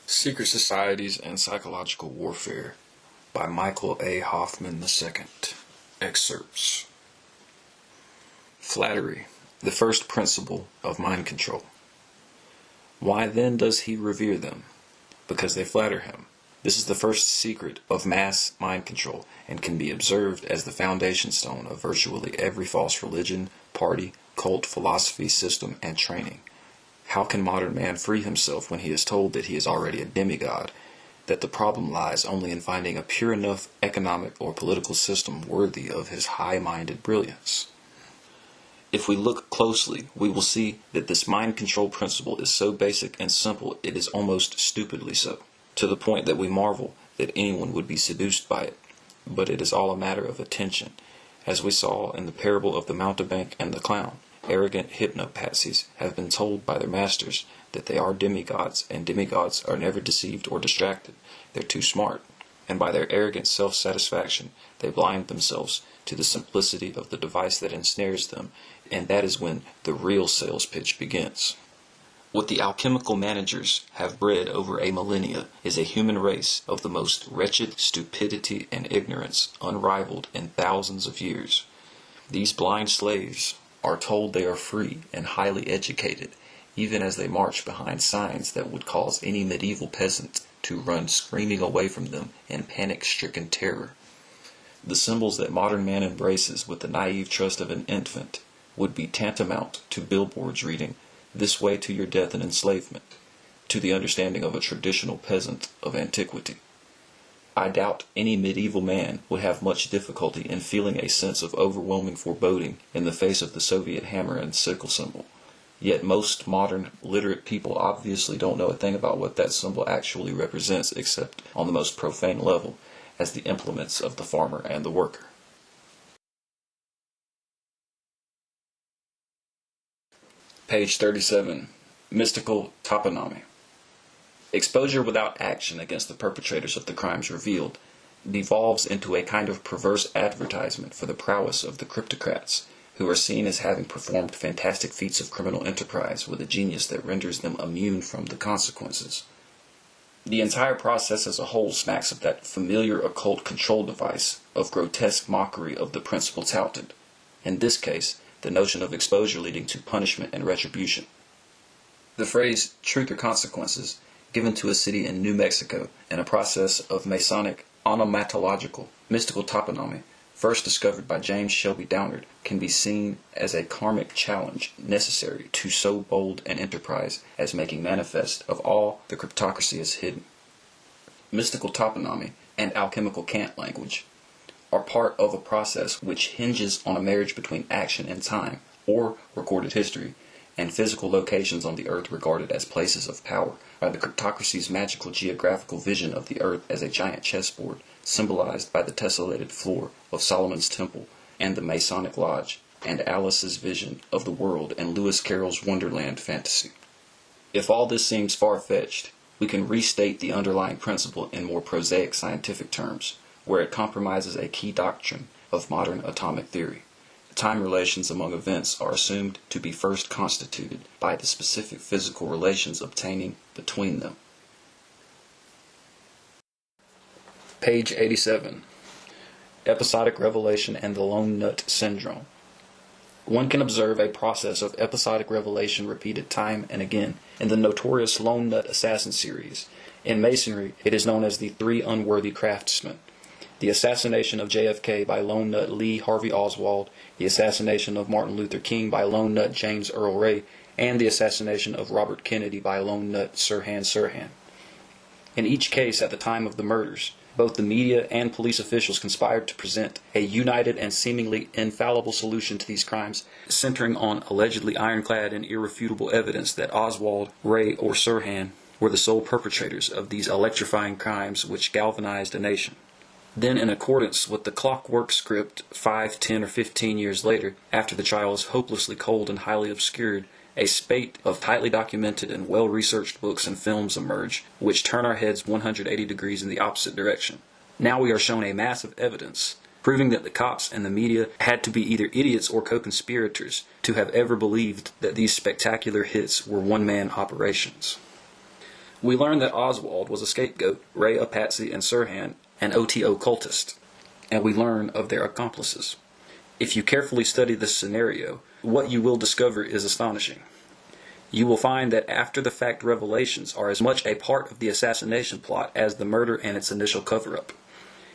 Secret Societies and Psychological Warfare by Michael A. Hoffman II. Excerpts. Flattery, the first principle of mind control. Why then does he revere them? Because they flatter him. This is the first secret of mass mind control and can be observed as the foundation stone of virtually every false religion, party, cult, philosophy, system, and training. How can modern man free himself when he is told that he is already a demigod, that the problem lies only in finding a pure enough economic or political system worthy of his high-minded brilliance? If we look closely, we will see that this mind control principle is so basic and simple it is almost stupidly so, to the point that we marvel that anyone would be seduced by it. But it is all a matter of attention, as we saw in the parable of the mountebank and the clown. Arrogant hypnopatsies have been told by their masters that they are demigods, and demigods are never deceived or distracted. They're too smart, and by their arrogant self-satisfaction they blind themselves to the simplicity of the device that ensnares them, and that is when the real sales pitch begins. What the alchemical managers have bred over a millennia is a human race of the most wretched stupidity and ignorance unrivaled in thousands of years. These blind slaves are told they are free and highly educated, even as they march behind signs that would cause any medieval peasant to run screaming away from them in panic-stricken terror. The symbols that modern man embraces with the naive trust of an infant would be tantamount to billboards reading, "This way to your death and enslavement," to the understanding of a traditional peasant of antiquity. I doubt any medieval man would have much difficulty in feeling a sense of overwhelming foreboding in the face of the Soviet hammer and sickle symbol. Yet most modern literate people obviously don't know a thing about what that symbol actually represents except on the most profane level, as the implements of the farmer and the worker. Page 37. Mystical Toponymy. Exposure without action against the perpetrators of the crimes revealed devolves into a kind of perverse advertisement for the prowess of the cryptocrats, who are seen as having performed fantastic feats of criminal enterprise with a genius that renders them immune from the consequences. The entire process as a whole smacks of that familiar occult control device of grotesque mockery of the principle touted, in this case, the notion of exposure leading to punishment and retribution. The phrase "truth or consequences," given to a city in New Mexico in a process of Masonic onomatological mystical toponymy, first discovered by James Shelby Downard, can be seen as a karmic challenge necessary to so bold an enterprise as making manifest of all the cryptocracy is hidden. Mystical toponymy and alchemical cant language are part of a process which hinges on a marriage between action and time, or recorded history, and physical locations on the earth regarded as places of power by the cryptocracy's magical geographical vision of the earth as a giant chessboard, symbolized by the tessellated floor of Solomon's Temple and the Masonic Lodge, and Alice's vision of the world and Lewis Carroll's Wonderland fantasy. If all this seems far-fetched, we can restate the underlying principle in more prosaic scientific terms, where it compromises a key doctrine of modern atomic theory. Time relations among events are assumed to be first constituted by the specific physical relations obtaining between them. Page 87. Episodic revelation and the lone nut syndrome. One can observe a process of episodic revelation repeated time and again in the notorious Lone Nut Assassin series. In Masonry, it is known as the Three Unworthy Craftsmen. The assassination of JFK by Lone Nut Lee Harvey Oswald, the assassination of Martin Luther King by Lone Nut James Earl Ray, and the assassination of Robert Kennedy by Lone Nut Sirhan Sirhan. In each case, at the time of the murders, both the media and police officials conspired to present a united and seemingly infallible solution to these crimes, centering on allegedly ironclad and irrefutable evidence that Oswald, Ray, or Sirhan were the sole perpetrators of these electrifying crimes which galvanized a nation. Then, in accordance with the clockwork script, 5, 10, or 15 years later, after the trial is hopelessly cold and highly obscured, a spate of tightly documented and well-researched books and films emerge, which turn our heads 180 degrees in the opposite direction. Now we are shown a mass of evidence, proving that the cops and the media had to be either idiots or co-conspirators to have ever believed that these spectacular hits were one-man operations. We learn that Oswald was a scapegoat, Ray a patsy, and Sirhan an OTO cultist. And we learn of their accomplices. If you carefully study this scenario, what you will discover is astonishing. You will find that after-the-fact revelations are as much a part of the assassination plot as the murder and its initial cover-up.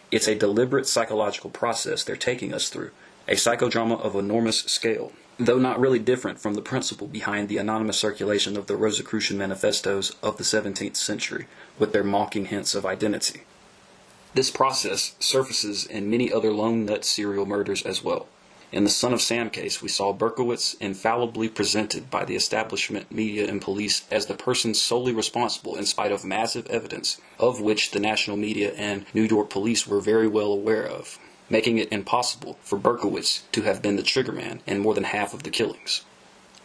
It's a deliberate psychological process they're taking us through, a psychodrama of enormous scale, though not really different from the principle behind the anonymous circulation of the Rosicrucian manifestos of the 17th century, with their mocking hints of identity. This process surfaces in many other lone nut serial murders as well. In the Son of Sam case, we saw Berkowitz infallibly presented by the establishment, media, and police as the person solely responsible in spite of massive evidence, of which the national media and New York police were very well aware of, making it impossible for Berkowitz to have been the triggerman in more than half of the killings.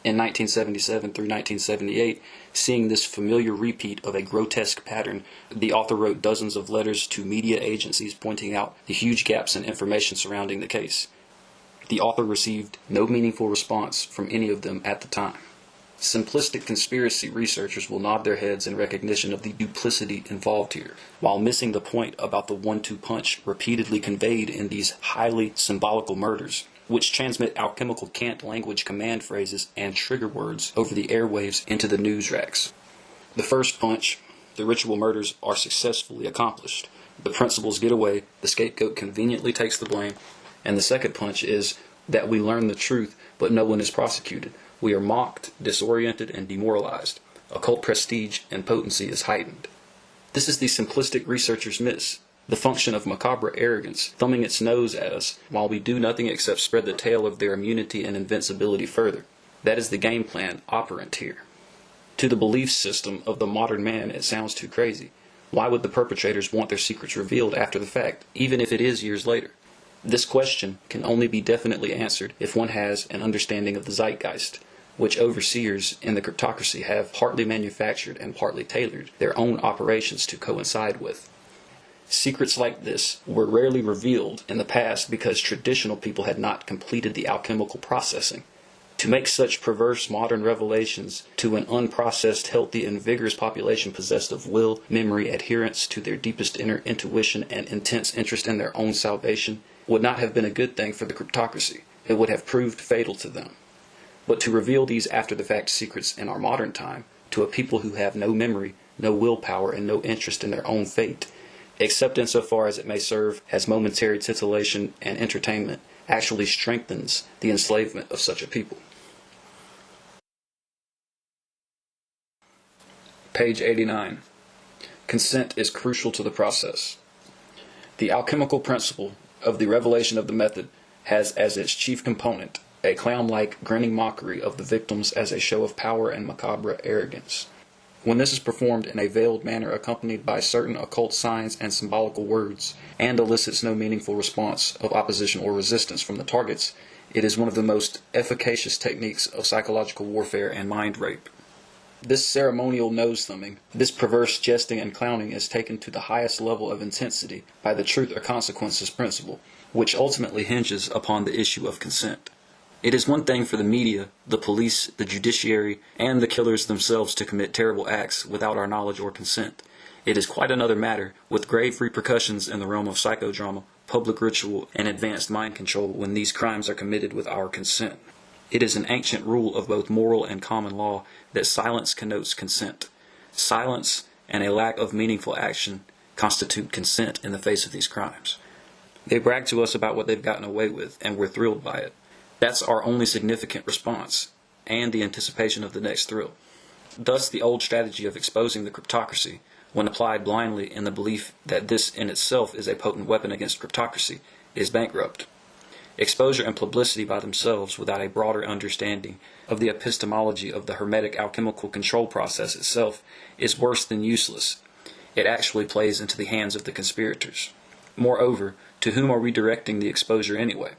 In 1977 through 1978, seeing this familiar repeat of a grotesque pattern, the author wrote dozens of letters to media agencies pointing out the huge gaps in information surrounding the case. The author received no meaningful response from any of them at the time. Simplistic conspiracy researchers will nod their heads in recognition of the duplicity involved here, while missing the point about the 1-2 punch repeatedly conveyed in these highly symbolical murders, which transmit alchemical cant language command phrases and trigger words over the airwaves into the news racks. The first punch, the ritual murders are successfully accomplished. The principals get away, the scapegoat conveniently takes the blame, and the second punch is that we learn the truth, but no one is prosecuted. We are mocked, disoriented, and demoralized. Occult prestige and potency is heightened. This is the simplistic researcher's miss, the function of macabre arrogance, thumbing its nose at us while we do nothing except spread the tale of their immunity and invincibility further. That is the game plan operant here. To the belief system of the modern man, it sounds too crazy. Why would the perpetrators want their secrets revealed after the fact, even if it is years later? This question can only be definitely answered if one has an understanding of the zeitgeist, which overseers in the cryptocracy have partly manufactured and partly tailored their own operations to coincide with. Secrets like this were rarely revealed in the past because traditional people had not completed the alchemical processing. To make such perverse modern revelations to an unprocessed, healthy, and vigorous population possessed of will, memory, adherence to their deepest inner intuition, and intense interest in their own salvation would not have been a good thing for the cryptocracy. It would have proved fatal to them. But to reveal these after-the-fact secrets in our modern time to a people who have no memory, no willpower, and no interest in their own fate, except insofar as it may serve as momentary titillation and entertainment, actually strengthens the enslavement of such a people. Page 89. Consent is crucial to the process. The alchemical principle of the revelation of the method has as its chief component a clown-like grinning mockery of the victims as a show of power and macabre arrogance. When this is performed in a veiled manner accompanied by certain occult signs and symbolical words, and elicits no meaningful response of opposition or resistance from the targets, it is one of the most efficacious techniques of psychological warfare and mind rape. This ceremonial nose-thumbing, this perverse jesting and clowning is taken to the highest level of intensity by the truth or consequences principle, which ultimately hinges upon the issue of consent. It is one thing for the media, the police, the judiciary, and the killers themselves to commit terrible acts without our knowledge or consent. It is quite another matter, with grave repercussions in the realm of psychodrama, public ritual, and advanced mind control when these crimes are committed with our consent. It is an ancient rule of both moral and common law that silence connotes consent. Silence and a lack of meaningful action constitute consent in the face of these crimes. They brag to us about what they've gotten away with, and we're thrilled by it. That's our only significant response, and the anticipation of the next thrill. Thus, the old strategy of exposing the cryptocracy, when applied blindly in the belief that this in itself is a potent weapon against cryptocracy, is bankrupt. Exposure and publicity by themselves, without a broader understanding of the epistemology of the hermetic alchemical control process itself, is worse than useless. It actually plays into the hands of the conspirators. Moreover, to whom are we directing the exposure anyway?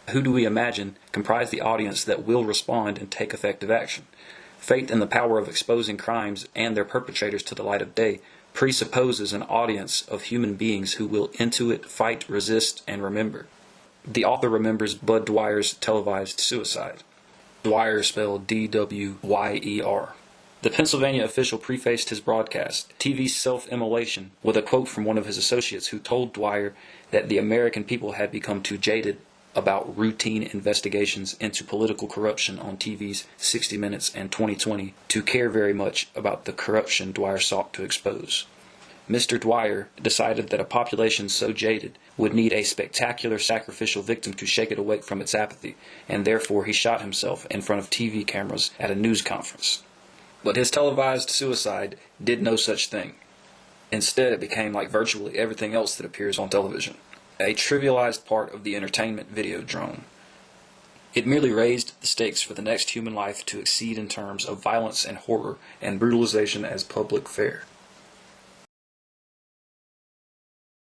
Who do we imagine comprise the audience that will respond and take effective action? Faith in the power of exposing crimes and their perpetrators to the light of day presupposes an audience of human beings who will intuit, fight, resist, and remember. The author remembers Bud Dwyer's televised suicide. Dwyer spelled D-W-Y-E-R. The Pennsylvania official prefaced his broadcast, TV's self-immolation, with a quote from one of his associates who told Dwyer that the American people had become too jaded about routine investigations into political corruption on TV's 60 Minutes and 2020 to care very much about the corruption Dwyer sought to expose. Mr. Dwyer decided that a population so jaded would need a spectacular sacrificial victim to shake it awake from its apathy, and therefore he shot himself in front of TV cameras at a news conference. But his televised suicide did no such thing. Instead, it became like virtually everything else that appears on television, a trivialized part of the entertainment video drone. It merely raised the stakes for the next human life to exceed in terms of violence and horror and brutalization as public fare.